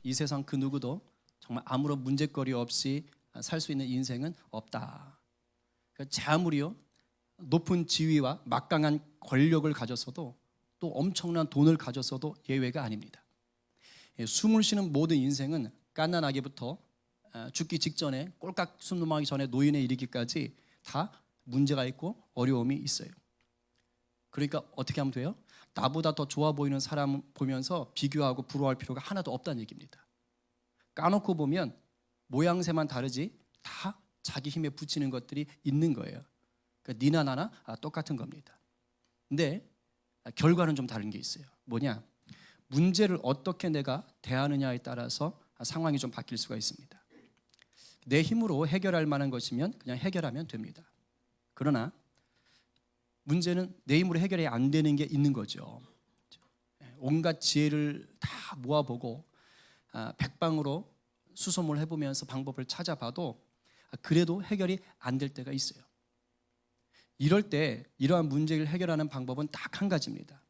이 세상 그 누구도 정말 아무런 문제거리 없이 살 수 있는 인생은 없다. 그러니까 제 아무리요 높은 지위와 막강한 권력을 가졌어도 또 엄청난 돈을 가졌어도 예외가 아닙니다. 숨을 쉬는 모든 인생은 갓난아기부터 죽기 직전에 꼴깍 숨 넘어가기 전에 노인에 이르기까지 다 문제가 있고 어려움이 있어요. 그러니까 어떻게 하면 돼요? 나보다 더 좋아 보이는 사람 보면서 비교하고 부러워할 필요가 하나도 없다는 얘기입니다. 까놓고 보면 모양새만 다르지 다 자기 힘에 붙이는 것들이 있는 거예요. 그러니까 니나 나나 똑같은 겁니다. 근데 결과는 좀 다른 게 있어요. 뭐냐? 문제를 어떻게 내가 대하느냐에 따라서 상황이 좀 바뀔 수가 있습니다. 내 힘으로 해결할 만한 것이면 그냥 해결하면 됩니다. 그러나 문제는 내 힘으로 해결이 안 되는 게 있는 거죠. 온갖 지혜를 다 모아보고 백방으로 수소문을 해보면서 방법을 찾아봐도 그래도 해결이 안 될 때가 있어요. 이럴 때 이러한 문제를 해결하는 방법은 딱 한 가지입니다.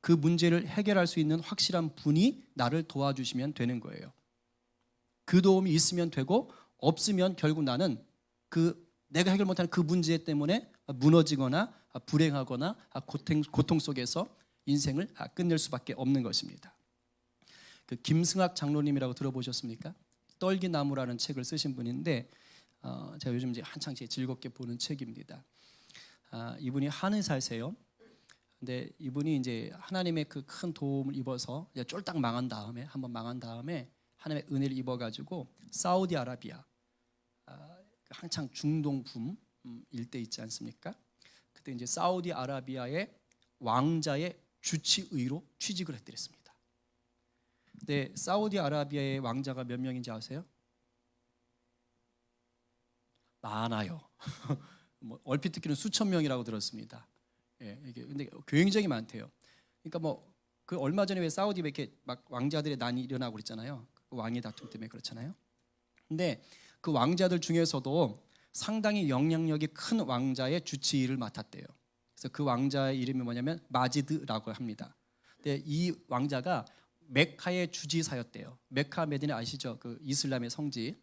그 문제를 해결할 수 있는 확실한 분이 나를 도와주시면 되는 거예요. 그 도움이 있으면 되고 없으면 결국 나는 내가 해결 못하는 그 문제 때문에 무너지거나 불행하거나 고통 속에서 인생을 끝낼 수밖에 없는 것입니다. 그 김승학 장로님이라고 들어보셨습니까? 떨기나무라는 책을 쓰신 분인데 제가 요즘 이제 한창 즐겁게 보는 책입니다. 이분이 한의사세요. 근데 이분이 이제 하나님의 그 큰 도움을 입어서 이제 쫄딱 한번 망한 다음에 하나님의 은혜를 입어가지고 사우디아라비아 한창 중동 붐 일대 있지 않습니까? 그때 이제 사우디아라비아의 왕자의 주치의로 취직을 했더랬습니다. 근데 사우디아라비아의 왕자가 몇 명인지 아세요? 많아요. 뭐 얼핏 듣기는 수천 명이라고 들었습니다. 예, 이게 근데 굉장히 많대요. 그러니까 그 얼마 전에 왜 사우디 이렇게 막 왕자들의 난이 일어나고 그랬잖아요. 그 왕의 다툼 때문에 그렇잖아요. 근데 그 왕자들 중에서도 상당히 영향력이 큰 왕자의 주치의를 맡았대요. 그래서 그 왕자의 이름이 뭐냐면 마지드라고 합니다. 근데 이 왕자가 메카의 주지사였대요. 메카 메디나 아시죠? 그 이슬람의 성지.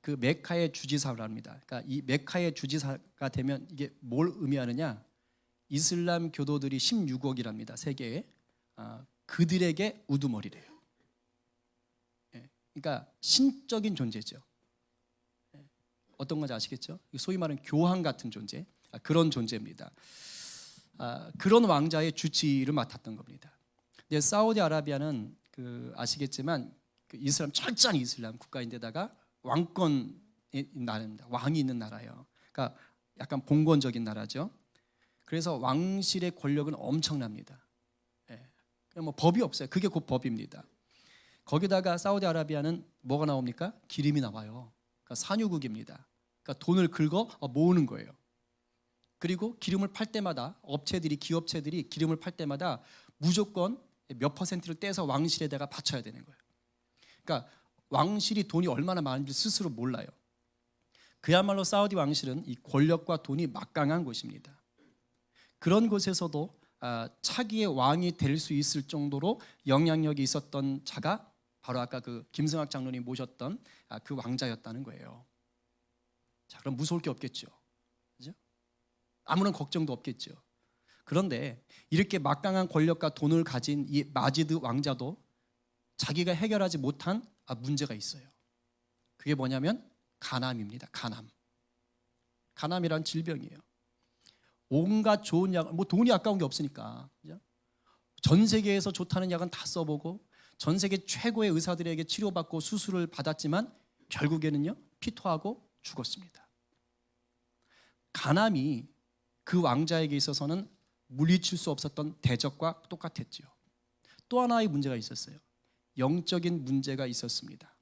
그 메카의 주지사를 합니다. 그러니까 이 메카의 주지사가 되면 이게 뭘 의미하느냐? 이슬람 교도들이 16억이랍니다. 세계에. 그들에게 우두머리래요. 그러니까 신적인 존재죠. 어떤 건지 아시겠죠? 소위 말하는 교황 같은 존재, 그런 존재입니다. 그런 왕자의 주치의를 맡았던 겁니다. 근데 사우디아라비아는 아시겠지만 그 이슬람 철저한 이슬람 국가인데다가 왕권의 나라입니다. 왕이 있는 나라예요. 그러니까 약간 봉건적인 나라죠. 그래서 왕실의 권력은 엄청납니다. 뭐 법이 없어요. 그게 곧 법입니다. 거기다가 사우디아라비아는 뭐가 나옵니까? 기름이 나와요. 그러니까 산유국입니다. 그러니까 돈을 긁어 모으는 거예요. 그리고 기름을 팔 때마다 기업체들이 기름을 팔 때마다 무조건 몇 퍼센트를 떼서 왕실에다가 바쳐야 되는 거예요. 그러니까 왕실이 돈이 얼마나 많은지 스스로 몰라요. 그야말로 사우디 왕실은 이 권력과 돈이 막강한 곳입니다. 그런 곳에서도 차기의 왕이 될 수 있을 정도로 영향력이 있었던 자가 바로 아까 그 김승학 장로님 모셨던 그 왕자였다는 거예요. 자, 그럼 무서울 게 없겠죠. 그죠? 아무런 걱정도 없겠죠. 그런데 이렇게 막강한 권력과 돈을 가진 이 마지드 왕자도 자기가 해결하지 못한 문제가 있어요. 그게 뭐냐면 간암입니다. 간암이란 질병이에요. 온갖 좋은 약, 돈이 아까운 게 없으니까. 그죠? 전 세계에서 좋다는 약은 다 써보고 전 세계 최고의 의사들에게 치료받고 수술을 받았지만 결국에는요 피토하고 죽었습니다. 간암이 그 왕자에게 있어서는 물리칠 수 없었던 대적과 똑같았죠. 또 하나의 문제가 있었어요. 영적인 문제가 있었습니다.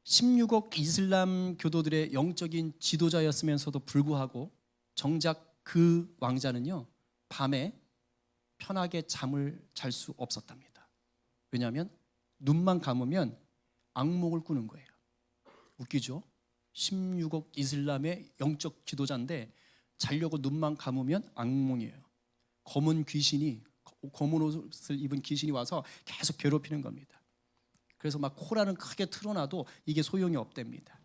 16억 이슬람 교도들의 영적인 지도자였으면서도 불구하고 정작 그 왕자는요 밤에 편하게 잠을 잘 수 없었답니다. 왜냐하면 눈만 감으면 악몽을 꾸는 거예요. 웃기죠? 16억 이슬람의 영적 지도자인데 자려고 눈만 감으면 악몽이에요. 검은 귀신이 검은 옷을 입은 귀신이 와서 계속 괴롭히는 겁니다. 그래서 막 코란을 크게 틀어놔도 이게 소용이 없답니다.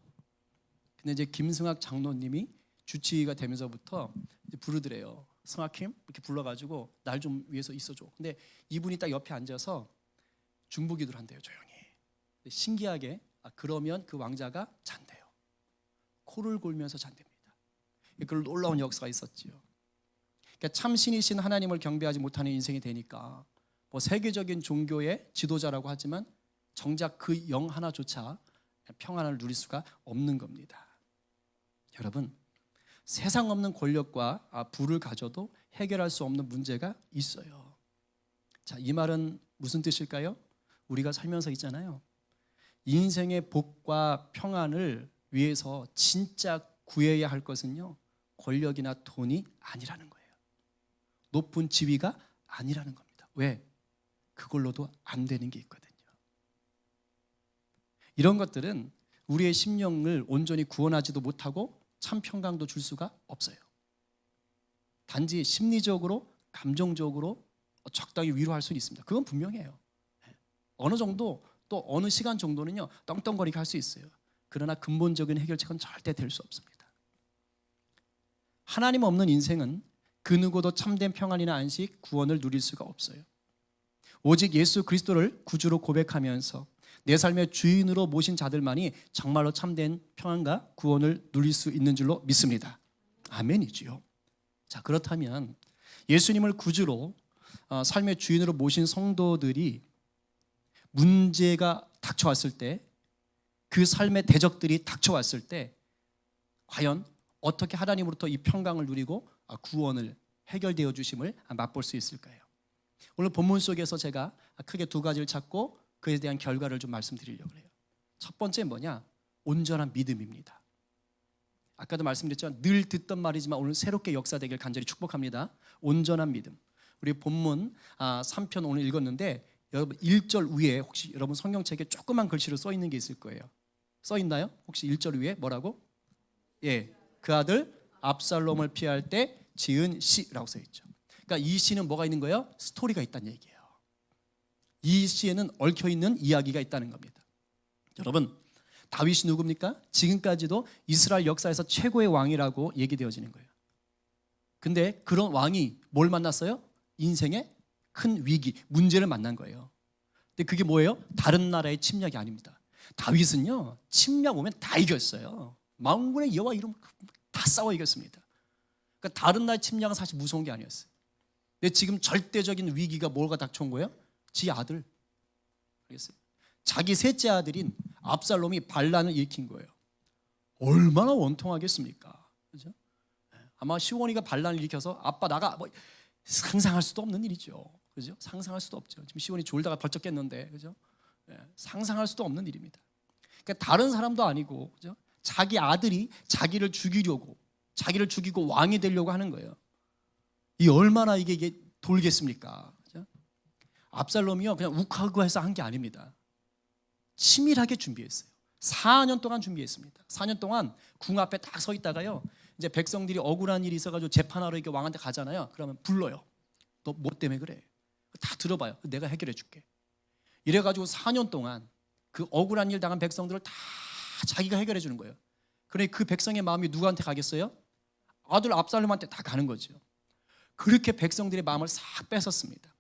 근데 이제 김승학 장로님이 주치의가 되면서부터 이제 부르더래요. 승학님 이렇게 불러가지고 날 좀 위해서 있어줘. 근데 이분이 딱 옆에 앉아서 중보기도를 한대요. 조용히. 신기하게 그러면 그 왕자가 잔대요. 코를 골면서 잔답니다. 그걸 놀라운 역사가 있었지요. 그러니까 참신이신 하나님을 경배하지 못하는 인생이 되니까 뭐 세계적인 종교의 지도자라고 하지만 정작 그 영 하나조차 평안을 누릴 수가 없는 겁니다. 여러분, 세상 없는 권력과 부를 가져도 해결할 수 없는 문제가 있어요. 자, 이 말은 무슨 뜻일까요? 우리가 살면서 있잖아요. 인생의 복과 평안을 위해서 진짜 구해야 할 것은요, 권력이나 돈이 아니라는 거예요. 높은 지위가 아니라는 겁니다. 왜? 그걸로도 안 되는 게 있거든요. 이런 것들은 우리의 심령을 온전히 구원하지도 못하고 참 평강도 줄 수가 없어요. 단지 심리적으로, 감정적으로 적당히 위로할 수는 있습니다. 그건 분명해요. 어느 정도, 또 어느 시간 정도는요, 떵떵거리게 할 수 있어요. 그러나 근본적인 해결책은 절대 될 수 없습니다. 하나님 없는 인생은 그 누구도 참된 평안이나 안식, 구원을 누릴 수가 없어요. 오직 예수 그리스도를 구주로 고백하면서 내 삶의 주인으로 모신 자들만이 정말로 참된 평안과 구원을 누릴 수 있는 줄로 믿습니다. 아멘이지요. 자, 그렇다면 예수님을 구주로 삶의 주인으로 모신 성도들이 문제가 닥쳐왔을 때, 그 삶의 대적들이 닥쳐왔을 때 과연 어떻게 하나님으로부터 이 평강을 누리고 구원을 해결되어 주심을 맛볼 수 있을까요? 오늘 본문 속에서 제가 크게 두 가지를 찾고 그에 대한 결과를 좀 말씀드리려고 해요. 첫 번째 뭐냐? 온전한 믿음입니다. 아까도 말씀드렸지만 늘 듣던 말이지만 오늘 새롭게 역사되길 간절히 축복합니다. 온전한 믿음. 우리 본문 3편 오늘 읽었는데 여러분 1절 위에 혹시 여러분 성경책에 조그만 글씨로 써 있는 게 있을 거예요. 써 있나요? 혹시 1절 위에 뭐라고? 예, 그 아들 압살롬을 피할 때 지은 시라고 써 있죠. 그러니까 이 시는 뭐가 있는 거예요? 스토리가 있다는 얘기예요. 이 시에는 얽혀있는 이야기가 있다는 겁니다. 여러분, 다윗이 누굽니까? 지금까지도 이스라엘 역사에서 최고의 왕이라고 얘기되어지는 거예요. 근데 그런 왕이 뭘 만났어요? 인생의 큰 위기, 문제를 만난 거예요. 근데 그게 뭐예요? 다른 나라의 침략이 아닙니다. 다윗은요, 침략 오면 다 이겼어요. 만군의 여호와 이름 다 싸워 이겼습니다. 그러니까 다른 나라의 침략은 사실 무서운 게 아니었어요. 근데 지금 절대적인 위기가 뭐가 닥쳐온 거예요? 지 아들. 알겠어요? 자기 셋째 아들인 압살롬이 반란을 일으킨 거예요. 얼마나 원통하겠습니까? 그죠? 아마 시온이가 반란을 일으켜서 아빠 나가 뭐 상상할 수도 없는 일이죠. 그죠? 상상할 수도 없죠. 지금 시온이 졸다가 벌쩍 깼는데, 그죠? 상상할 수도 없는 일입니다. 그러니까 다른 사람도 아니고, 그죠? 자기 아들이 자기를 죽이려고, 자기를 죽이고 왕이 되려고 하는 거예요. 이 얼마나 이게 돌겠습니까? 그죠? 압살롬이요 그냥 욱하고 해서 한 게 아닙니다. 치밀하게 준비했어요. 4년 동안 준비했습니다. 4년 동안 궁 앞에 딱 서 있다가요, 이제 백성들이 억울한 일이 있어가지고 재판하러 이렇게 왕한테 가잖아요. 그러면 불러요. 너 뭐 때문에 그래? 다 들어봐요. 내가 해결해 줄게. 이래가지고 4년 동안 그 억울한 일 당한 백성들을 다 자기가 해결해 주는 거예요. 그러니 그 백성의 마음이 누구한테 가겠어요? 아들 압살롬한테 다 가는 거죠. 그렇게 백성들의 마음을 싹 뺏었습니다.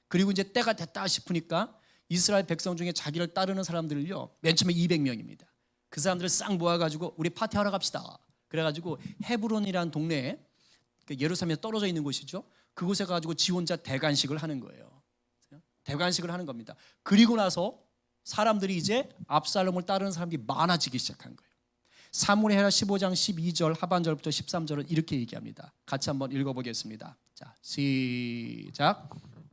그리고 이제 때가 됐다 싶으니까 이스라엘 백성 중에 자기를 따르는 사람들을요, 맨 처음에 200명입니다. 그 사람들을 싹 모아가지고 우리 파티하러 갑시다. 그래가지고 헤브론이라는 동네에, 예루살렘에 떨어져 있는 곳이죠. 그곳에 가지고 지 혼자 대관식을 하는 거예요. 대관식을 하는 겁니다. 그리고 나서 사람들이 이제 압살롬을 따르는 사람들이 많아지기 시작한 거예요. 사무엘하 15장 12절 하반절부터 13절은 이렇게 얘기합니다. 같이 한번 읽어보겠습니다. 자, 시작.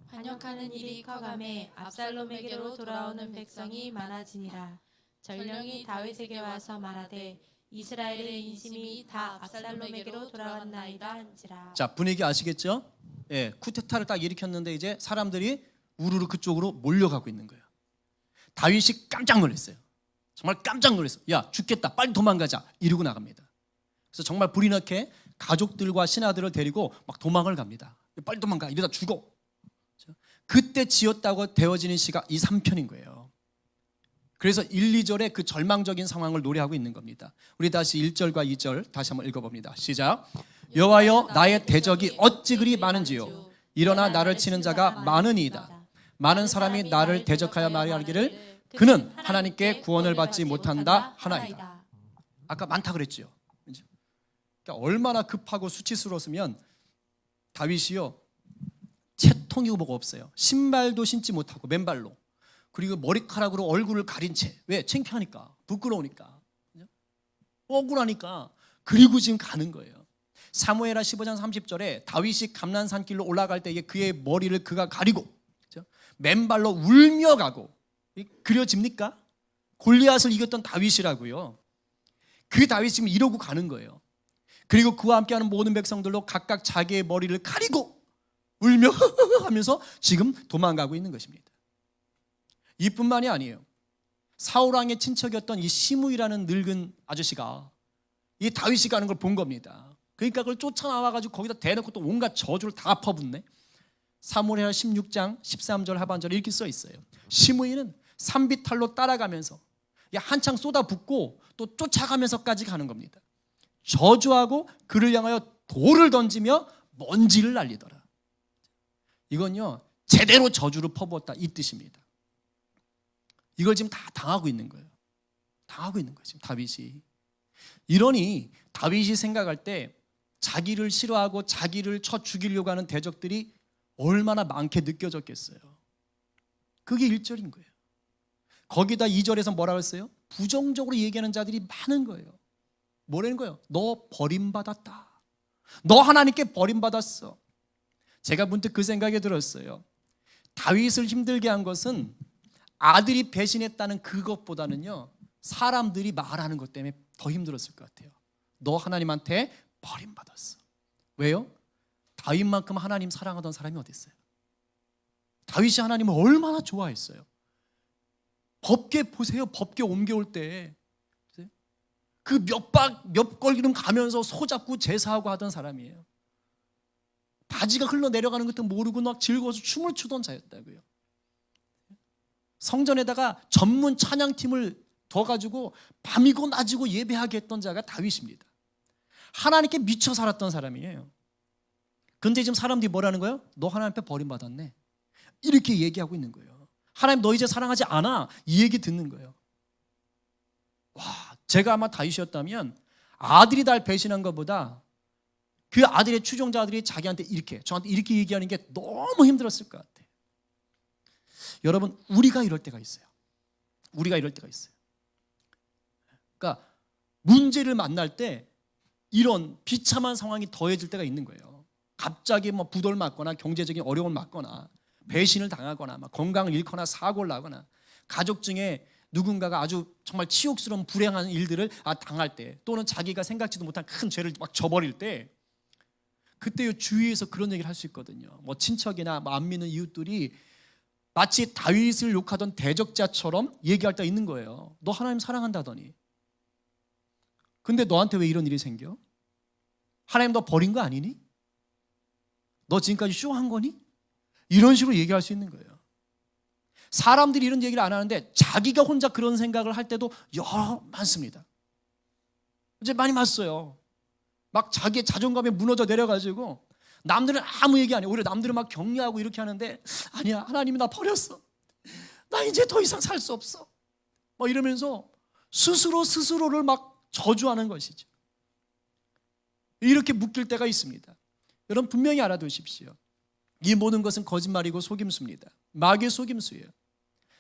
반역하는 일이 커가매 압살롬에게로 돌아오는 백성이 많아지니라. 전령이 다윗에게 와서 말하되 이스라엘의 인심이 다 압살롬에게로 돌아왔나이다 한지라. 자, 분위기 아시겠죠? 예, 쿠데타를 딱 일으켰는데 이제 사람들이 우르르 그쪽으로 몰려가고 있는 거예요. 다윗이 깜짝 놀랐어요. 정말 깜짝 놀랐어요. 야, 죽겠다, 빨리 도망가자, 이러고 나갑니다. 그래서 정말 불이 나게 가족들과 신하들을 데리고 막 도망을 갑니다. 빨리 도망가, 이러다 죽어. 그때 지었다고 되어지는 시가 이 3편인 거예요. 그래서 1, 2절에 그 절망적인 상황을 노래하고 있는 겁니다. 우리 다시 1절과 2절 다시 한번 읽어봅니다. 시작. 여호와여 나의 대적이 어찌 그리 많은지요. 일어나 나를 치는 자가 많으니이다. 많은 사람이 나를 대적하여 말하기를 그는 하나님께 구원을 받지 못한다 하나이다. 아까 많다 그랬죠. 그러니까 얼마나 급하고 수치스러웠으면 다윗이요 채통이 뭐가 없어요. 신발도 신지 못하고 맨발로, 그리고 머리카락으로 얼굴을 가린 채. 왜? 창피하니까, 부끄러우니까, 억울하니까. 그리고 지금 가는 거예요. 사무엘하 15장 30절에 다윗이 감난산길로 올라갈 때 그의 머리를 그가 가리고 맨발로 울며 가고. 그려집니까? 골리앗을 이겼던 다윗이라고요. 그 다윗이 지금 이러고 가는 거예요. 그리고 그와 함께하는 모든 백성들로 각각 자기의 머리를 가리고 울며 하면서 지금 도망가고 있는 것입니다. 이뿐만이 아니에요. 사울왕의 친척이었던 이 시므이라는 늙은 아저씨가 이 다윗이 가는 걸 본 겁니다. 그러니까 그걸 쫓아나와가지고 거기다 대놓고 또 온갖 저주를 다 퍼붓네. 사무엘하 16장 13절 하반절에 이렇게 써 있어요. 시므이는 산비탈로 따라가면서 한창 쏟아붓고 또 쫓아가면서까지 가는 겁니다. 저주하고 그를 향하여 돌을 던지며 먼지를 날리더라. 이건요 제대로 저주를 퍼부었다 이 뜻입니다. 이걸 지금 다 당하고 있는 거예요. 당하고 있는 거예요 지금 다윗이. 이러니 다윗이 생각할 때 자기를 싫어하고 자기를 쳐 죽이려고 하는 대적들이 얼마나 많게 느껴졌겠어요. 그게 1절인 거예요. 거기다 2절에서 뭐라고 했어요? 부정적으로 얘기하는 자들이 많은 거예요. 뭐라는 거예요? 너 버림받았다. 너 하나님께 버림받았어. 제가 문득 그 생각이 들었어요. 다윗을 힘들게 한 것은 아들이 배신했다는 그것보다는요 사람들이 말하는 것 때문에 더 힘들었을 것 같아요. 너 하나님한테 버림받았어. 왜요? 다윗만큼 하나님 사랑하던 사람이 어디 있어요? 다윗이 하나님을 얼마나 좋아했어요. 법궤 보세요. 법궤 옮겨올 때 그 몇 걸음 가면서 소잡고 제사하고 하던 사람이에요. 바지가 흘러내려가는 것도 모르고 막 즐거워서 춤을 추던 자였다고요. 성전에다가 전문 찬양팀을 둬가지고 밤이고 낮이고 예배하게 했던 자가 다윗입니다. 하나님께 미쳐 살았던 사람이에요. 근데 지금 사람들이 뭐라는 거예요? 너 하나님 앞에 버림받았네. 이렇게 얘기하고 있는 거예요. 하나님 너 이제 사랑하지 않아. 이 얘기 듣는 거예요. 와, 제가 아마 다윗이었다면 아들이 날 배신한 것보다 그 아들의 추종자들이 저한테 이렇게 얘기하는 게 너무 힘들었을 것 같아요. 여러분, 우리가 이럴 때가 있어요. 우리가 이럴 때가 있어요. 그러니까 문제를 만날 때 이런 비참한 상황이 더해질 때가 있는 거예요. 갑자기 뭐 부도를 맞거나 경제적인 어려움을 맞거나 배신을 당하거나 건강을 잃거나 사고를 나거나 가족 중에 누군가가 아주 정말 치욕스러운 불행한 일들을 당할 때, 또는 자기가 생각지도 못한 큰 죄를 막 저버릴 때, 그때 주위에서 그런 얘기를 할 수 있거든요. 뭐 친척이나 안 믿는 이웃들이 마치 다윗을 욕하던 대적자처럼 얘기할 때 있는 거예요. 너 하나님 사랑한다더니 근데 너한테 왜 이런 일이 생겨? 하나님 너 버린 거 아니니? 너 지금까지 쇼한 거니? 이런 식으로 얘기할 수 있는 거예요. 사람들이 이런 얘기를 안 하는데 자기가 혼자 그런 생각을 할 때도 많습니다. 이제 많이 봤어요. 막 자기의 자존감이 무너져 내려가지고 남들은 아무 얘기 안 해요. 오히려 남들은 막 격려하고 이렇게 하는데 아니야, 하나님이 나 버렸어. 나 이제 더 이상 살 수 없어. 막 이러면서 스스로를 막 저주하는 것이죠. 이렇게 묶일 때가 있습니다. 여러분 분명히 알아두십시오. 이 모든 것은 거짓말이고 속임수입니다. 마귀의 속임수예요.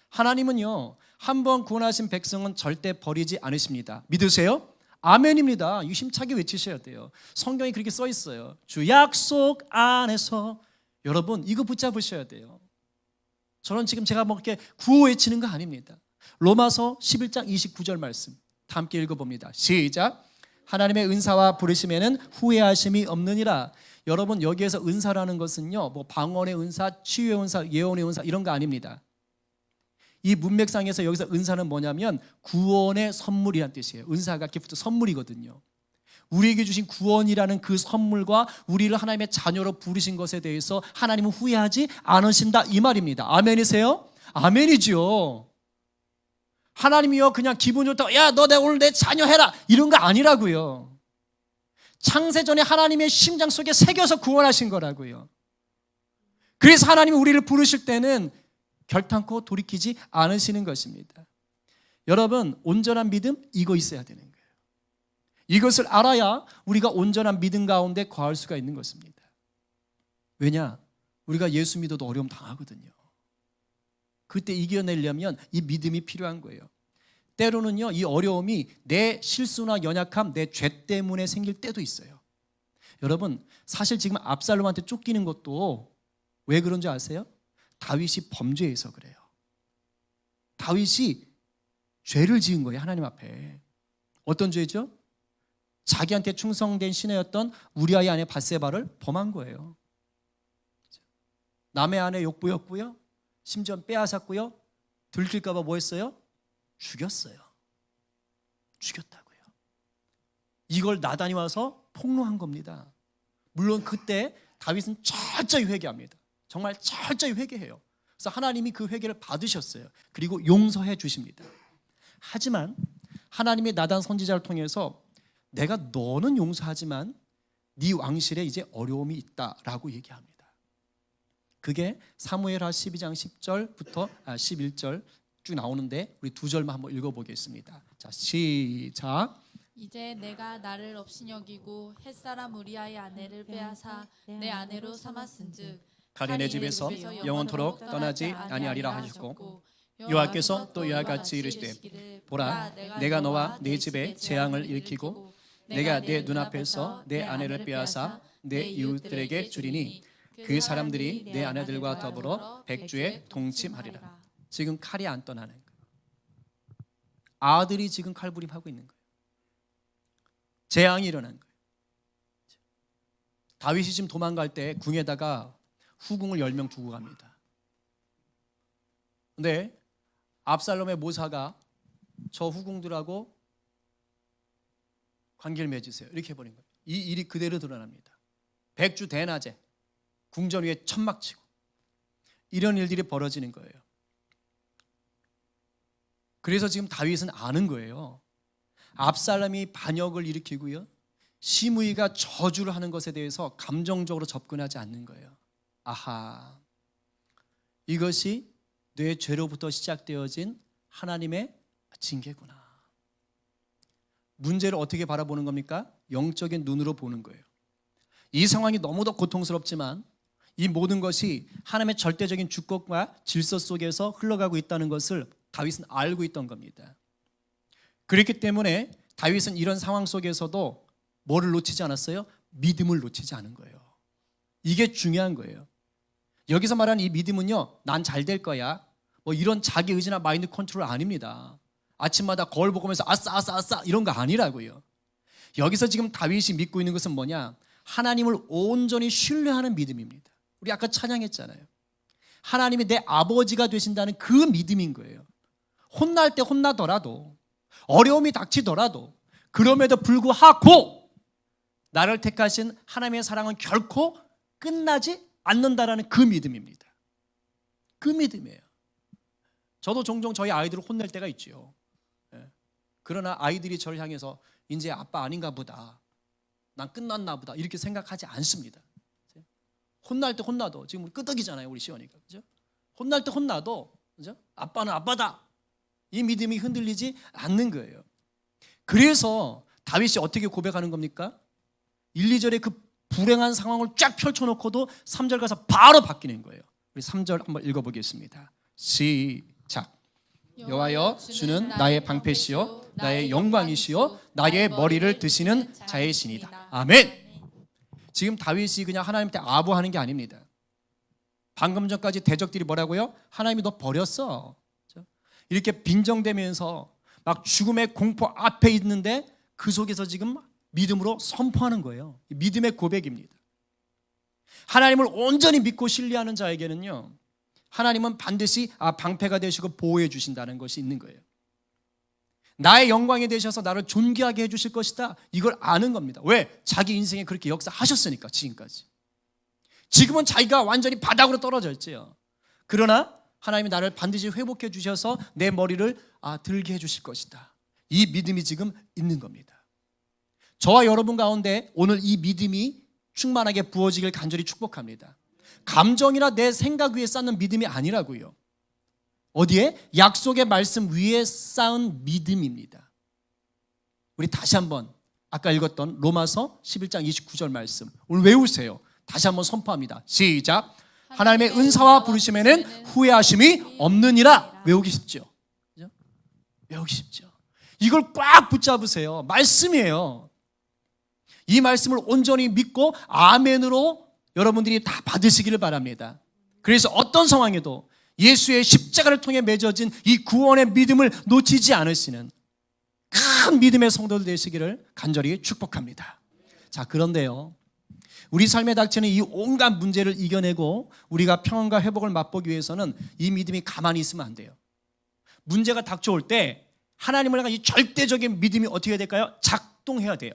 하나님은요, 한번 구원하신 백성은 절대 버리지 않으십니다. 믿으세요? 아멘입니다. 이거 힘차게 외치셔야 돼요. 성경에 그렇게 써 있어요. 주 약속 안에서. 여러분 이거 붙잡으셔야 돼요. 저는 지금 제가 뭐 이렇게 구호 외치는 거 아닙니다. 로마서 11장 29절 말씀 다 함께 읽어봅니다. 시작. 하나님의 은사와 부르심에는 후회하심이 없느니라. 여러분 여기에서 은사라는 것은요, 뭐 방언의 은사, 치유의 은사, 예언의 은사 이런 거 아닙니다. 이 문맥상에서 여기서 은사는 뭐냐면 구원의 선물이란 뜻이에요. 은사가 기프트 선물이거든요. 우리에게 주신 구원이라는 그 선물과 우리를 하나님의 자녀로 부르신 것에 대해서 하나님은 후회하지 않으신다 이 말입니다. 아멘이세요? 아멘이죠. 하나님이요 그냥 기분 좋다고 야 너 오늘 내 자녀 해라 이런 거 아니라고요. 창세전에 하나님의 심장 속에 새겨서 구원하신 거라고요. 그래서 하나님이 우리를 부르실 때는 결탄코 돌이키지 않으시는 것입니다. 여러분 온전한 믿음 이거 있어야 되는 거예요. 이것을 알아야 우리가 온전한 믿음 가운데 거할 수가 있는 것입니다. 왜냐? 우리가 예수 믿어도 어려움 당하거든요. 그때 이겨내려면 이 믿음이 필요한 거예요. 때로는요 이 어려움이 내 실수나 연약함, 내 죄 때문에 생길 때도 있어요. 여러분 사실 지금 압살롬한테 쫓기는 것도 왜 그런 줄 아세요? 다윗이 범죄해서 그래요. 다윗이 죄를 지은 거예요. 하나님 앞에. 어떤 죄죠? 자기한테 충성된 시내였던 우리아의 아내 밧세바를 범한 거예요. 남의 아내 욕부였고요, 심지어 빼앗았고요, 들킬까 봐 뭐 했어요? 죽였어요. 죽였다고요. 이걸 나단이 와서 폭로한 겁니다. 물론 그때 다윗은 철저히 회개합니다. 정말 철저히 회개해요. 그래서 하나님이 그 회개를 받으셨어요. 그리고 용서해 주십니다. 하지만 하나님의 나단 선지자를 통해서 내가 너는 용서하지만 네 왕실에 이제 어려움이 있다라고 얘기합니다. 그게 사무엘하 12장 10절부터 11절 쭉 나오는데 우리 두 절만 한번 읽어보겠습니다. 자, 시작. 이제 내가 나를 업신여기고 햇사람 우리아의 아내를 빼앗아 내 아내로 삼았은즉 가리 내 집에서 영원토록 떠나지 아니하리라 하셨고 여호와께서 또 이와 같이 이르시되 보라 내가 너와 네 집에 재앙을 일으키고 내가 내 눈앞에서 내 아내를 빼앗아 내 이웃들에게 주리니 그 사람들이 내 아내들과 더불어 백주에 동침하리라. 지금 칼이 안 떠나는 거예요. 아들이 지금 칼부림하고 있는 거예요. 재앙이 일어난 거예요. 다윗이 지금 도망갈 때 궁에다가 후궁을 10명 두고 갑니다. 근데 압살롬의 모사가 저 후궁들하고 관계를 맺으세요. 이렇게 해버린 거예요. 이 일이 그대로 드러납니다. 백주 대낮에 궁전 위에 천막 치고 이런 일들이 벌어지는 거예요. 그래서 지금 다윗은 아는 거예요. 압살롬이 반역을 일으키고요, 시므이가 저주를 하는 것에 대해서 감정적으로 접근하지 않는 거예요. 아하, 이것이 내 죄로부터 시작되어진 하나님의 징계구나. 문제를 어떻게 바라보는 겁니까? 영적인 눈으로 보는 거예요. 이 상황이 너무도 고통스럽지만 이 모든 것이 하나님의 절대적인 주권과 질서 속에서 흘러가고 있다는 것을 다윗은 알고 있던 겁니다. 그렇기 때문에 다윗은 이런 상황 속에서도 뭐를 놓치지 않았어요? 믿음을 놓치지 않은 거예요. 이게 중요한 거예요. 여기서 말하는 이 믿음은요, 난 잘 될 거야, 뭐 이런 자기 의지나 마인드 컨트롤 아닙니다. 아침마다 거울 보면서 아싸 아싸 아싸 이런 거 아니라고요. 여기서 지금 다윗이 믿고 있는 것은 뭐냐? 하나님을 온전히 신뢰하는 믿음입니다. 우리 아까 찬양했잖아요. 하나님이 내 아버지가 되신다는 그 믿음인 거예요. 혼날 때 혼나더라도, 어려움이 닥치더라도, 그럼에도 불구하고 나를 택하신 하나님의 사랑은 결코 끝나지 않는다라는 그 믿음입니다. 그 믿음이에요. 저도 종종 저희 아이들을 혼낼 때가 있죠. 그러나 아이들이 저를 향해서 이제 아빠 아닌가 보다, 난 끝났나 보다 이렇게 생각하지 않습니다. 혼날 때 혼나도, 지금 우리 끄덕이잖아요, 우리 시원이가, 그죠? 혼날 때 혼나도, 그죠? 아빠는 아빠다, 이 믿음이 흔들리지 않는 거예요. 그래서 다윗이 어떻게 고백하는 겁니까? 1, 2절에 그 불행한 상황을 쫙 펼쳐놓고도 3절 가서 바로 바뀌는 거예요. 우리 3절 한번 읽어보겠습니다. 시작. 여호와여, 주는 나의 방패시요 나의 영광이시요 나의 머리를 드시는 자이시니다. 아멘. 지금 다윗이 그냥 하나님한테 아부하는 게 아닙니다. 방금 전까지 대적들이 뭐라고요? 하나님이 너 버렸어, 이렇게 빈정대면서 막 죽음의 공포 앞에 있는데 그 속에서 지금 믿음으로 선포하는 거예요. 믿음의 고백입니다. 하나님을 온전히 믿고 신뢰하는 자에게는요, 하나님은 반드시 방패가 되시고 보호해 주신다는 것이 있는 거예요. 나의 영광이 되셔서 나를 존귀하게 해주실 것이다. 이걸 아는 겁니다. 왜? 자기 인생에 그렇게 역사하셨으니까 지금까지. 지금은 자기가 완전히 바닥으로 떨어져 있지요. 그러나 하나님이 나를 반드시 회복해 주셔서 내 머리를 들게 해주실 것이다. 이 믿음이 지금 있는 겁니다. 저와 여러분 가운데 오늘 이 믿음이 충만하게 부어지길 간절히 축복합니다. 감정이나 내 생각 위에 쌓는 믿음이 아니라고요. 어디에? 약속의 말씀 위에 쌓은 믿음입니다. 우리 다시 한번 아까 읽었던 로마서 11장 29절 말씀 오늘 외우세요. 다시 한번 선포합니다. 시작. 하나님의 은사와 부르심에는 후회하심이 없느니라. 외우기 쉽죠? 그죠? 외우기 쉽죠? 이걸 꽉 붙잡으세요. 말씀이에요. 이 말씀을 온전히 믿고 아멘으로 여러분들이 다 받으시기를 바랍니다. 그래서 어떤 상황에도 예수의 십자가를 통해 맺어진 이 구원의 믿음을 놓치지 않으시는 큰 믿음의 성도들 되시기를 간절히 축복합니다. 자, 그런데요, 우리 삶에 닥치는 이 온갖 문제를 이겨내고 우리가 평안과 회복을 맛보기 위해서는 이 믿음이 가만히 있으면 안 돼요. 문제가 닥쳐올 때 하나님을 향한 이 절대적인 믿음이 어떻게 해야 될까요? 작동해야 돼요.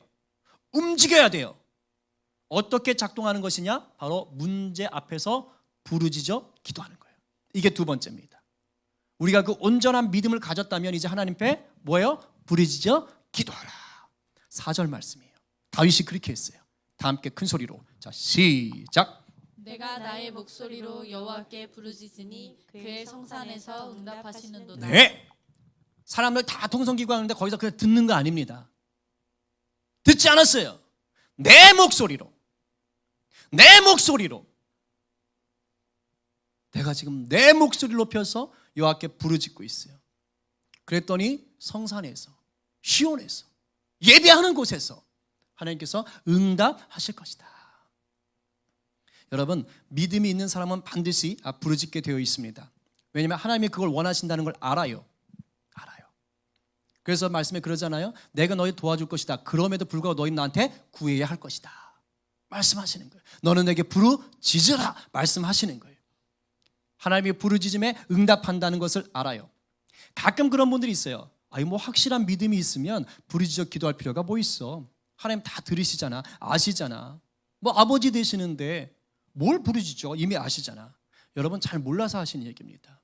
움직여야 돼요. 어떻게 작동하는 것이냐? 바로 문제 앞에서 부르짖어 기도하는 거예요. 이게 두 번째입니다. 우리가 그 온전한 믿음을 가졌다면 이제 하나님 앞에 뭐예요? 부르짖어 기도하라. 4절 말씀이에요. 다윗이 그렇게 했어요. 다 함께 큰 소리로. 자, 시작. 내가 나의 목소리로 여호와께 부르짖으니 그의 성산에서 응답하시는도다. 네. 사람들 다 통성기구 하는데 거기서 그냥 듣는 거 아닙니다. 듣지 않았어요. 내 목소리로. 내 목소리로. 내가 지금 내 목소리를 높여서 여호와께 부르짖고 있어요. 그랬더니 성산에서, 시온에서, 예배하는 곳에서 하나님께서 응답하실 것이다. 여러분, 믿음이 있는 사람은 반드시 부르짖게 되어 있습니다. 왜냐하면 하나님이 그걸 원하신다는 걸 알아요. 그래서 말씀에 그러잖아요. 내가 너희 도와줄 것이다. 그럼에도 불구하고 너희는 나한테 구해야 할 것이다. 말씀하시는 거예요. 너는 내게 부르짖으라. 말씀하시는 거예요. 하나님이 부르짖음에 응답한다는 것을 알아요. 가끔 그런 분들이 있어요. 뭐 확실한 믿음이 있으면 부르짖어 기도할 필요가 뭐 있어. 하나님 다 들으시잖아. 아시잖아. 뭐 아버지 되시는데 뭘 부르짖죠? 이미 아시잖아. 여러분 잘 몰라서 하시는 얘기입니다.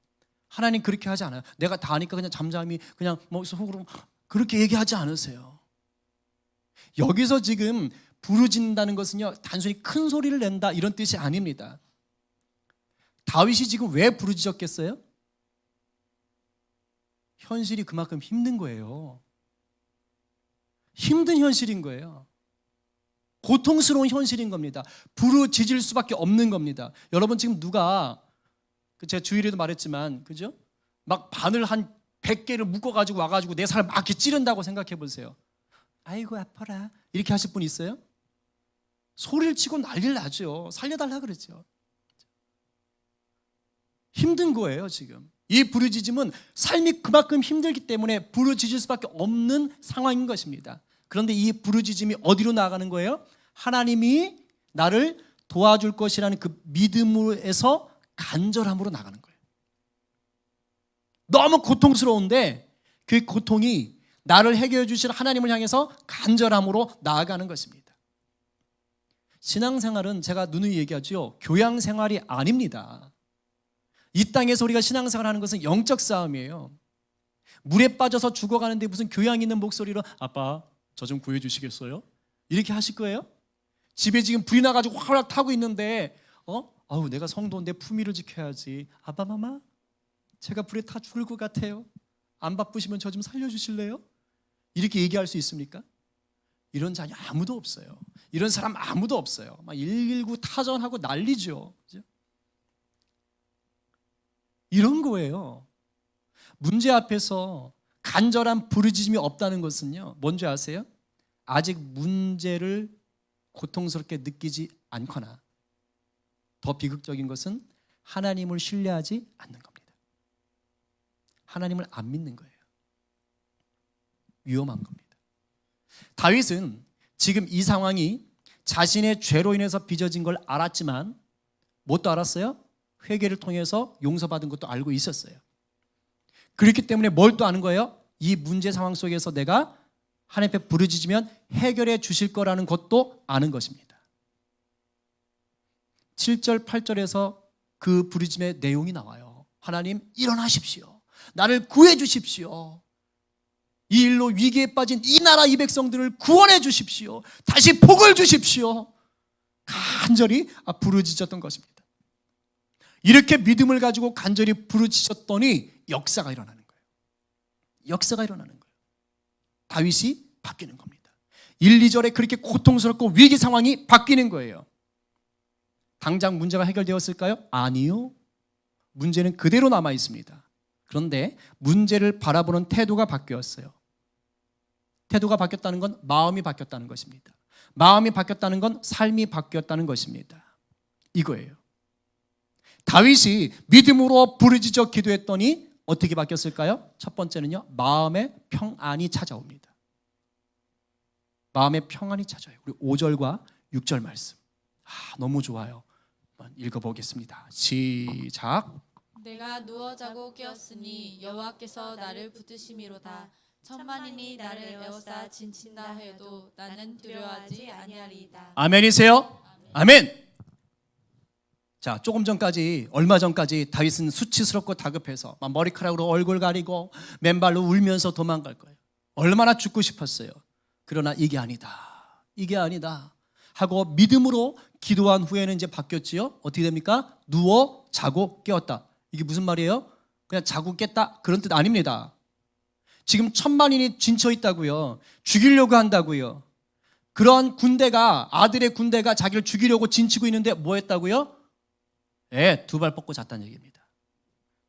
하나님 그렇게 하지 않아요. 내가 다 아니까 그냥 잠잠히 그냥 뭐 속으로 그렇게 얘기하지 않으세요. 여기서 지금 부르짖는다는 것은요, 단순히 큰 소리를 낸다 이런 뜻이 아닙니다. 다윗이 지금 왜 부르짖었겠어요? 현실이 그만큼 힘든 거예요. 힘든 현실인 거예요. 고통스러운 현실인 겁니다. 부르짖을 수밖에 없는 겁니다. 여러분 지금 누가 제가 주일에도 말했지만, 그죠? 막 바늘 한 100개를 묶어가지고 와가지고 내 살을 막 이렇게 찌른다고 생각해 보세요. 아이고 아파라 이렇게 하실 분 있어요? 소리를 치고 난리를 나죠. 살려달라 그러죠. 힘든 거예요 지금. 이 부르짖음은 삶이 그만큼 힘들기 때문에 부르짖을 수밖에 없는 상황인 것입니다. 그런데 이 부르짖음이 어디로 나가는 거예요? 하나님이 나를 도와줄 것이라는 그 믿음에서 간절함으로 나가는 거예요. 너무 고통스러운데 그 고통이 나를 해결해 주실 하나님을 향해서 간절함으로 나아가는 것입니다. 신앙생활은 제가 누누이 얘기하죠. 교양생활이 아닙니다. 이 땅에서 우리가 신앙생활하는 것은 영적 싸움이에요. 물에 빠져서 죽어가는데 무슨 교양 있는 목소리로 아빠 저 좀 구해주시겠어요? 이렇게 하실 거예요? 집에 지금 불이 나가지고 화락 타고 있는데 아우 내가 성도인데 품위를 지켜야지. 아빠 마마 제가 불에 타 죽을 것 같아요. 안 바쁘시면 저 좀 살려주실래요? 이렇게 얘기할 수 있습니까? 이런 자녀 아무도 없어요. 이런 사람 아무도 없어요. 막 119 타전하고 난리죠. 그죠? 이런 거예요. 문제 앞에서 간절한 부르짖음이 없다는 것은요, 뭔지 아세요? 아직 문제를 고통스럽게 느끼지 않거나 더 비극적인 것은 하나님을 신뢰하지 않는 겁니다. 하나님을 안 믿는 거예요. 위험한 겁니다. 다윗은 지금 이 상황이 자신의 죄로 인해서 빚어진 걸 알았지만 뭣도 알았어요? 회개를 통해서 용서받은 것도 알고 있었어요. 그렇기 때문에 뭘 또 아는 거예요? 이 문제 상황 속에서 내가 하나님 앞에 부르짖으면 해결해 주실 거라는 것도 아는 것입니다. 7절, 8절에서 그 부르짖음의 내용이 나와요. 하나님 일어나십시오. 나를 구해 주십시오. 이 일로 위기에 빠진 이 나라 이 백성들을 구원해 주십시오. 다시 복을 주십시오. 간절히 부르짖었던 것입니다. 이렇게 믿음을 가지고 간절히 부르짖었더니 역사가 일어나는 거예요. 역사가 일어나는 거예요. 다윗이 바뀌는 겁니다. 1, 2절에 그렇게 고통스럽고 위기 상황이 바뀌는 거예요. 당장 문제가 해결되었을까요? 아니요. 문제는 그대로 남아 있습니다. 그런데 문제를 바라보는 태도가 바뀌었어요. 태도가 바뀌었다는 건 마음이 바뀌었다는 것입니다. 마음이 바뀌었다는 건 삶이 바뀌었다는 것입니다. 이거예요. 다윗이 믿음으로 부르짖어 기도했더니 어떻게 바뀌었을까요? 첫 번째는요, 마음의 평안이 찾아옵니다. 마음의 평안이 찾아요. 우리 5절과 6절 말씀. 너무 좋아요. 한번 읽어보겠습니다. 시작. 내가 누워 자고 깨었으니 여호와께서 나를 붙드심이로다. 천만인이 나를 에워싸 진친다 해도 나는 두려워하지 아니하리이다. 아멘이세요? 아멘. 자, 조금 전까지, 얼마 전까지 다윗은 수치스럽고 다급해서 막 머리카락으로 얼굴 가리고 맨발로 울면서 도망갈 거예요. 얼마나 죽고 싶었어요. 그러나 이게 아니다. 이게 아니다. 하고 믿음으로 기도한 후에는 이제 바뀌었지요. 어떻게 됩니까? 누워 자고 깨었다. 이게 무슨 말이에요? 그냥 자고 깼다 그런 뜻 아닙니다. 지금 천만인이 진쳐 있다고요. 죽이려고 한다고요. 그런 군대가, 아들의 군대가 자기를 죽이려고 진치고 있는데 뭐 했다고요? 두 발 뻗고 잤다는 얘기입니다.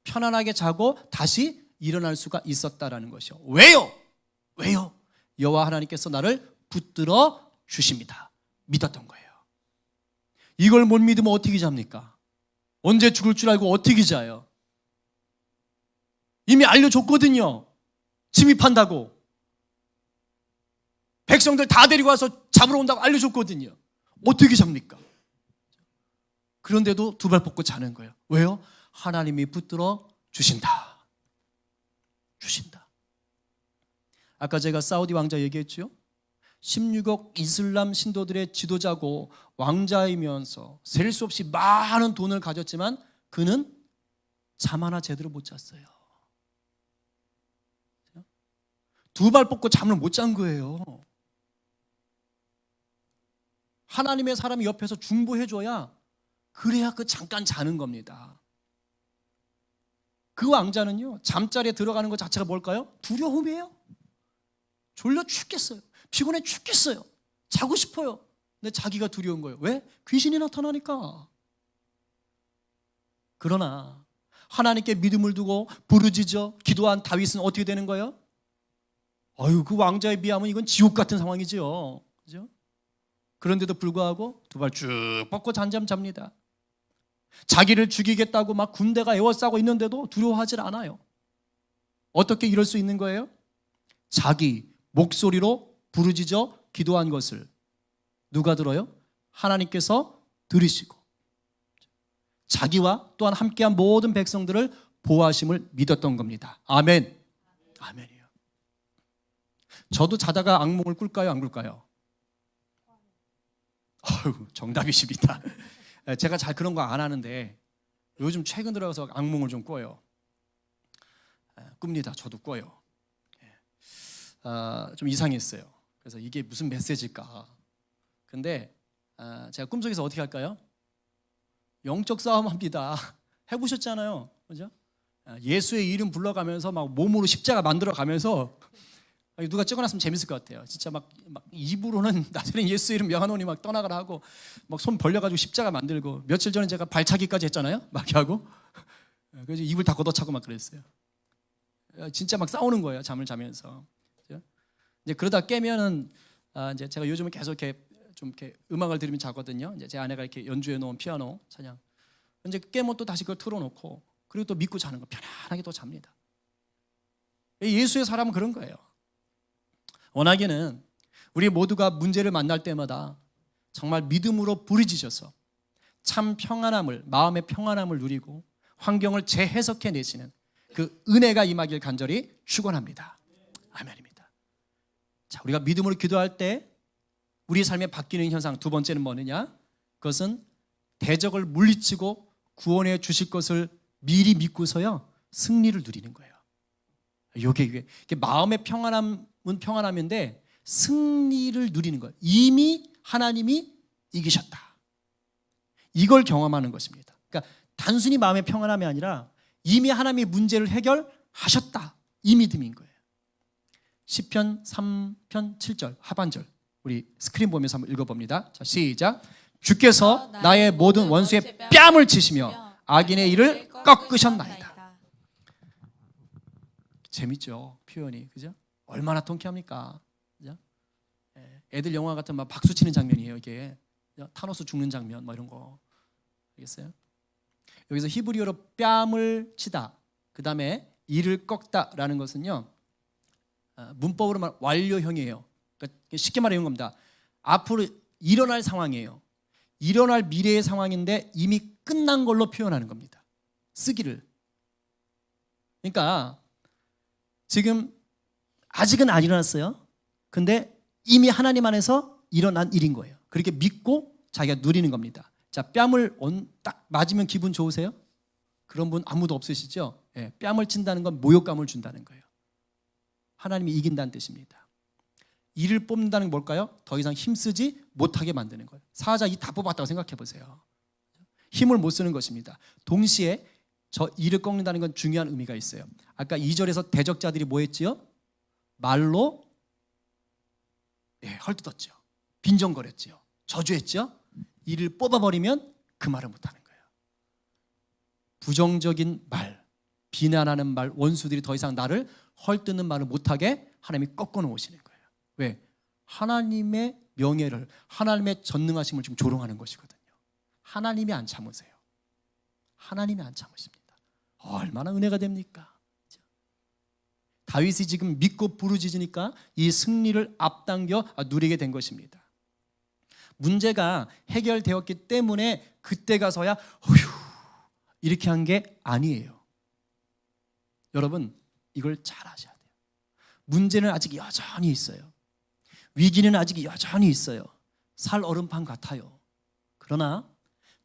편안하게 자고 다시 일어날 수가 있었다라는 것이요. 왜요? 왜요? 여호와 하나님께서 나를 붙들어 주십니다. 믿었던 거예요. 이걸 못 믿으면 어떻게 잡니까? 언제 죽을 줄 알고 어떻게 자요? 이미 알려줬거든요. 침입한다고. 백성들 다 데리고 와서 잡으러 온다고 알려줬거든요. 어떻게 잡니까? 그런데도 두 발 뻗고 자는 거예요. 왜요? 하나님이 붙들어 주신다. 주신다. 아까 제가 사우디 왕자 얘기했죠? 16억 이슬람 신도들의 지도자고 왕자이면서 셀 수 없이 많은 돈을 가졌지만 그는 잠 하나 제대로 못 잤어요. 두 발 뻗고 잠을 못 잔 거예요. 하나님의 사람이 옆에서 중보해줘야 그래야 그 잠깐 자는 겁니다. 그 왕자는요, 잠자리에 들어가는 것 자체가 뭘까요? 두려움이에요. 졸려 죽겠어요. 피곤해 죽겠어요. 자고 싶어요. 근데 자기가 두려운 거예요. 왜? 귀신이 나타나니까. 그러나 하나님께 믿음을 두고 부르짖어 기도한 다윗은 어떻게 되는 거예요? 그 왕자에 비하면 이건 지옥 같은 상황이죠. 그죠? 그런데도 불구하고 두 발 쭉 뻗고 잠잠 잡니다. 자기를 죽이겠다고 막 군대가 에워싸고 있는데도 두려워하지 않아요. 어떻게 이럴 수 있는 거예요? 자기 목소리로 부르짖어 기도한 것을 누가 들어요? 하나님께서 들으시고 자기와 또한 함께한 모든 백성들을 보호하심을 믿었던 겁니다. 아멘. 아멘이요. 저도 자다가 악몽을 꿀까요? 안 꿀까요? 정답이십니다. 제가 잘 그런 거 안 하는데 요즘 최근 들어서 악몽을 좀 꿔요. 꿉니다. 저도 꿔요. 좀 이상했어요. 그래서 이게 무슨 메시지일까? 근데 제가 꿈속에서 어떻게 할까요? 영적 싸움 합니다. 해보셨잖아요. 그죠? 예수의 이름 불러가면서 막 몸으로 십자가 만들어가면서 누가 찍어놨으면 재밌을 것 같아요. 진짜 막 입으로는 나중에 예수 이름 명하노니 막 떠나가라 하고 막 손 벌려가지고 십자가 만들고 며칠 전에 제가 발차기까지 했잖아요. 막 하고 그래서 입을 다 걷어차고 막 그랬어요. 진짜 막 싸우는 거예요. 잠을 자면서. 이제 그러다 깨면은 이제 제가 요즘은 계속 이렇게 음악을 들으면 자거든요. 이제 제 아내가 이렇게 연주해 놓은 피아노 찬양. 이제 깨면 또 다시 그걸 틀어놓고 그리고 또 믿고 자는 거 편안하게 또 잡니다. 예수의 사람은 그런 거예요. 원하기는 우리 모두가 문제를 만날 때마다 정말 믿음으로 부르짖어서 참 평안함을, 마음의 평안함을 누리고 환경을 재해석해 내시는 그 은혜가 임하길 간절히 축원합니다. 아멘입니다. 자, 우리가 믿음으로 기도할 때 우리 삶에 바뀌는 현상 두 번째는 뭐느냐? 그것은 대적을 물리치고 구원해 주실 것을 미리 믿고서요 승리를 누리는 거예요. 이게 마음의 평안함은 평안함인데 승리를 누리는 거예요. 이미 하나님이 이기셨다. 이걸 경험하는 것입니다. 그러니까 단순히 마음의 평안함이 아니라 이미 하나님이 문제를 해결하셨다. 이 믿음인 거예요. 시편 3편 7절 하반절 우리 스크린 보면서 한번 읽어봅니다. 자, 시작. 주께서 나의 모든 원수의 뺨을 치시며 악인의 일을 꺾으셨나이다. 재밌죠 표현이, 그죠? 얼마나 통쾌합니까? 그죠? 애들 영화 같은 막 박수 치는 장면이에요. 이게 타노스 죽는 장면 뭐 이런 거 알겠어요? 여기서 히브리어로 뺨을 치다, 그 다음에 이를 꺾다라는 것은요 문법으로 말하면 완료형이에요. 그러니까 쉽게 말하는 겁니다. 앞으로 일어날 상황이에요. 일어날 미래의 상황인데 이미 끝난 걸로 표현하는 겁니다. 쓰기를. 그러니까 지금 아직은 안 일어났어요. 근데 이미 하나님 안에서 일어난 일인 거예요. 그렇게 믿고 자기가 누리는 겁니다. 자, 뺨을 딱 맞으면 기분 좋으세요? 그런 분 아무도 없으시죠? 예, 뺨을 친다는 건 모욕감을 준다는 거예요. 하나님이 이긴다는 뜻입니다. 이를 뽑는다는 건 뭘까요? 더 이상 힘쓰지 못하게 만드는 거예요. 사자 이 다 뽑았다고 생각해 보세요. 힘을 못 쓰는 것입니다. 동시에 저 이를 꺾는다는 건 중요한 의미가 있어요. 아까 2절에서 대적자들이 뭐 했지요? 말로 헐뜯었죠. 빈정거렸죠. 저주했죠. 이를 뽑아버리면 그 말을 못하는 거예요. 부정적인 말, 비난하는 말, 원수들이 더 이상 나를 헐뜯는 말을 못하게 하나님이 꺾어 놓으시는 거예요. 왜? 하나님의 명예를, 하나님의 전능하심을 지금 조롱하는 것이거든요. 하나님이 안 참으세요. 하나님이 안 참으십니다. 얼마나 은혜가 됩니까? 다윗이 지금 믿고 부르짖으니까 이 승리를 앞당겨 누리게 된 것입니다. 문제가 해결되었기 때문에 그때 가서야 어휴 이렇게 한 게 아니에요. 여러분 이걸 잘 아셔야 돼요. 문제는 아직 여전히 있어요. 위기는 아직 여전히 있어요. 살 얼음판 같아요. 그러나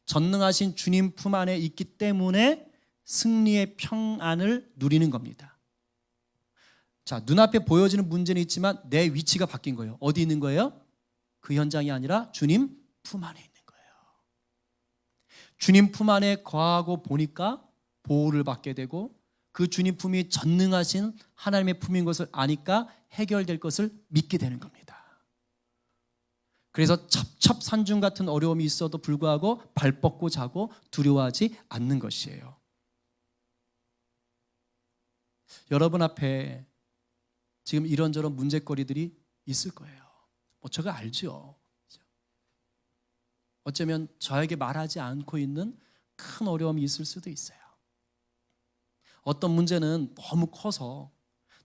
전능하신 주님 품 안에 있기 때문에 승리의 평안을 누리는 겁니다. 자, 눈앞에 보여지는 문제는 있지만 내 위치가 바뀐 거예요. 어디 있는 거예요? 그 현장이 아니라 주님 품 안에 있는 거예요. 주님 품 안에 거하고 보니까 보호를 받게 되고 그 주님 품이 전능하신 하나님의 품인 것을 아니까 해결될 것을 믿게 되는 겁니다. 그래서 첩첩산중 같은 어려움이 있어도 불구하고 발 뻗고 자고 두려워하지 않는 것이에요. 여러분 앞에 지금 이런저런 문제거리들이 있을 거예요. 뭐 저거 알죠. 어쩌면 저에게 말하지 않고 있는 큰 어려움이 있을 수도 있어요. 어떤 문제는 너무 커서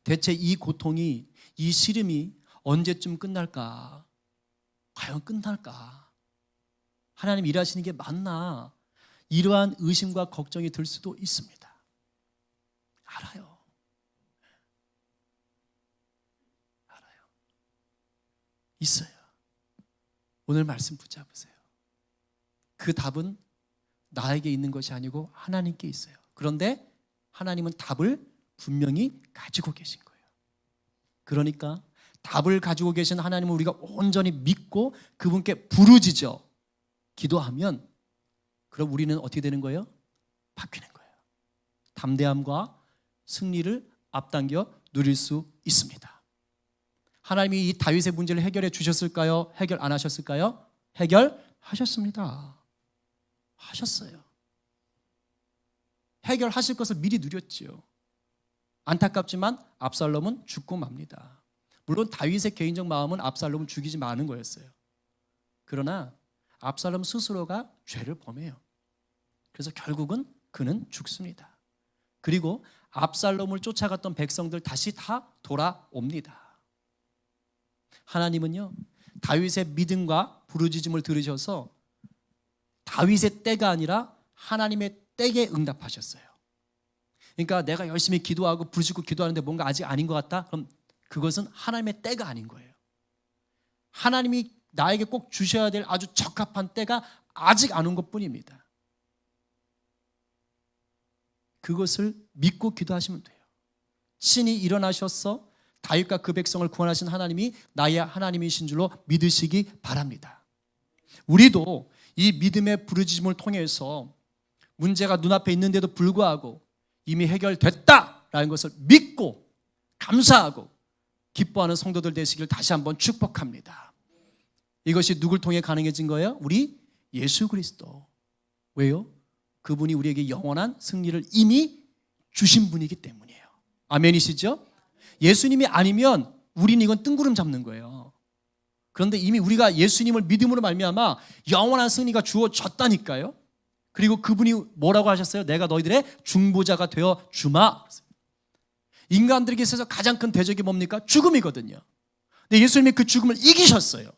대체 이 고통이, 이 시름이 언제쯤 끝날까? 과연 끝날까? 하나님 일하시는 게 맞나? 이러한 의심과 걱정이 들 수도 있습니다. 알아요. 있어요. 오늘 말씀 붙잡으세요. 그 답은 나에게 있는 것이 아니고 하나님께 있어요. 그런데 하나님은 답을 분명히 가지고 계신 거예요. 그러니까 답을 가지고 계신 하나님을 우리가 온전히 믿고 그분께 부르짖어 기도하면 그럼 우리는 어떻게 되는 거예요? 바뀌는 거예요. 담대함과 승리를 앞당겨 누릴 수 있습니다. 하나님이 이 다윗의 문제를 해결해 주셨을까요? 해결 안 하셨을까요? 해결하셨습니다. 하셨어요. 해결하실 것을 미리 누렸지요. 안타깝지만 압살롬은 죽고 맙니다. 물론 다윗의 개인적 마음은 압살롬을 죽이지 마는 거였어요. 그러나 압살롬 스스로가 죄를 범해요. 그래서 결국은 그는 죽습니다. 그리고 압살롬을 쫓아갔던 백성들 다시 다 돌아옵니다. 하나님은요 다윗의 믿음과 부르짖음을 들으셔서 다윗의 때가 아니라 하나님의 때에 응답하셨어요. 그러니까 내가 열심히 기도하고 부르짖고 기도하는데 뭔가 아직 아닌 것 같다? 그럼 그것은 하나님의 때가 아닌 거예요. 하나님이 나에게 꼭 주셔야 될 아주 적합한 때가 아직 안 온 것뿐입니다. 그것을 믿고 기도하시면 돼요. 신이 일어나셔서 다윗과 그 백성을 구원하신 하나님이 나의 하나님이신 줄로 믿으시기 바랍니다. 우리도 이 믿음의 부르짖음을 통해서 문제가 눈앞에 있는데도 불구하고 이미 해결됐다라는 것을 믿고 감사하고 기뻐하는 성도들 되시길 다시 한번 축복합니다. 이것이 누굴 통해 가능해진 거예요? 우리 예수 그리스도. 왜요? 그분이 우리에게 영원한 승리를 이미 주신 분이기 때문이에요. 아멘이시죠? 예수님이 아니면 우리는 이건 뜬구름 잡는 거예요. 그런데 이미 우리가 예수님을 믿음으로 말미암아 영원한 승리가 주어졌다니까요. 그리고 그분이 뭐라고 하셨어요? 내가 너희들의 중보자가 되어 주마. 인간들에게 있어서 가장 큰 대적이 뭡니까? 죽음이거든요. 근데 예수님이 그 죽음을 이기셨어요.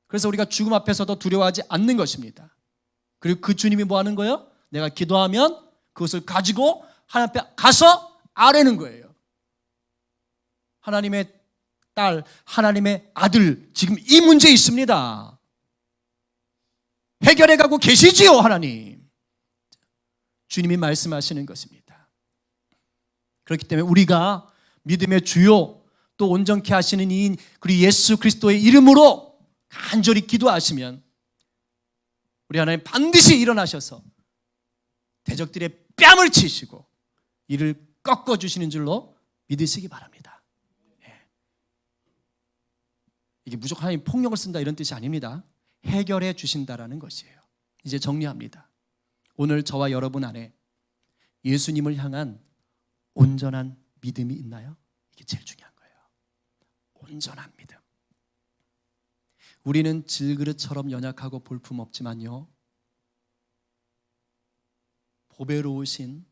그래서 우리가 죽음 앞에서도 두려워하지 않는 것입니다. 그리고 그 주님이 뭐 하는 거예요? 내가 기도하면 그것을 가지고 하나님 앞에 가서 아뢰는 거예요. 하나님의 딸, 하나님의 아들, 지금 이 문제 있습니다. 해결해 가고 계시지요, 하나님. 주님이 말씀하시는 것입니다. 그렇기 때문에 우리가 믿음의 주요 또 온전케 하시는 이인 그리고 예수 그리스도의 이름으로 간절히 기도하시면 우리 하나님 반드시 일어나셔서 대적들의 뺨을 치시고 이를 꺾어주시는 줄로 믿으시기 바랍니다. 이게 무조건 하나님 폭력을 쓴다 이런 뜻이 아닙니다. 해결해 주신다라는 것이에요. 이제 정리합니다. 오늘 저와 여러분 안에 예수님을 향한 온전한 믿음이 있나요? 이게 제일 중요한 거예요. 온전한 믿음. 우리는 질그릇처럼 연약하고 볼품없지만요, 보배로우신,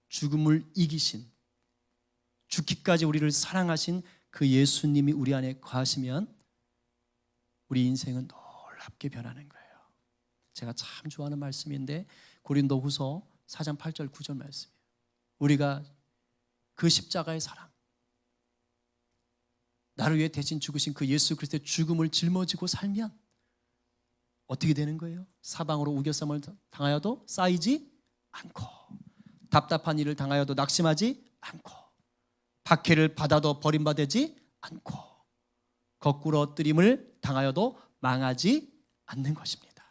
죽음을 이기신, 죽기까지 우리를 사랑하신 그 예수님이 우리 안에 거하시면 우리 인생은 놀랍게 변하는 거예요. 제가 참 좋아하는 말씀인데 고린도후서 4장 8절 9절 말씀이에요. 우리가 그 십자가의 사랑, 나를 위해 대신 죽으신 그 예수 그리스도의 죽음을 짊어지고 살면 어떻게 되는 거예요? 사방으로 우겨쌈을 당하여도 쌓이지 않고, 답답한 일을 당하여도 낙심하지 않고, 박해를 받아도 버림받지 않고, 거꾸로 엎드림을 당하여도 망하지 않는 것입니다.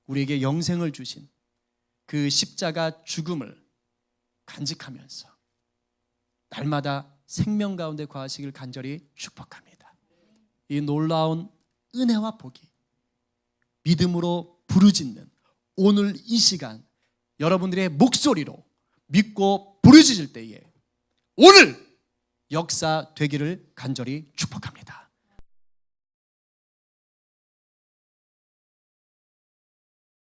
우리에게 영생을 주신 그 십자가 죽음을 간직하면서 날마다 생명 가운데 거하시길 간절히 축복합니다. 이 놀라운 은혜와 복이 믿음으로 부르짖는 오늘 이 시간 여러분들의 목소리로 믿고 부르짖을 때에 오늘 역사 되기를 간절히 축복합니다.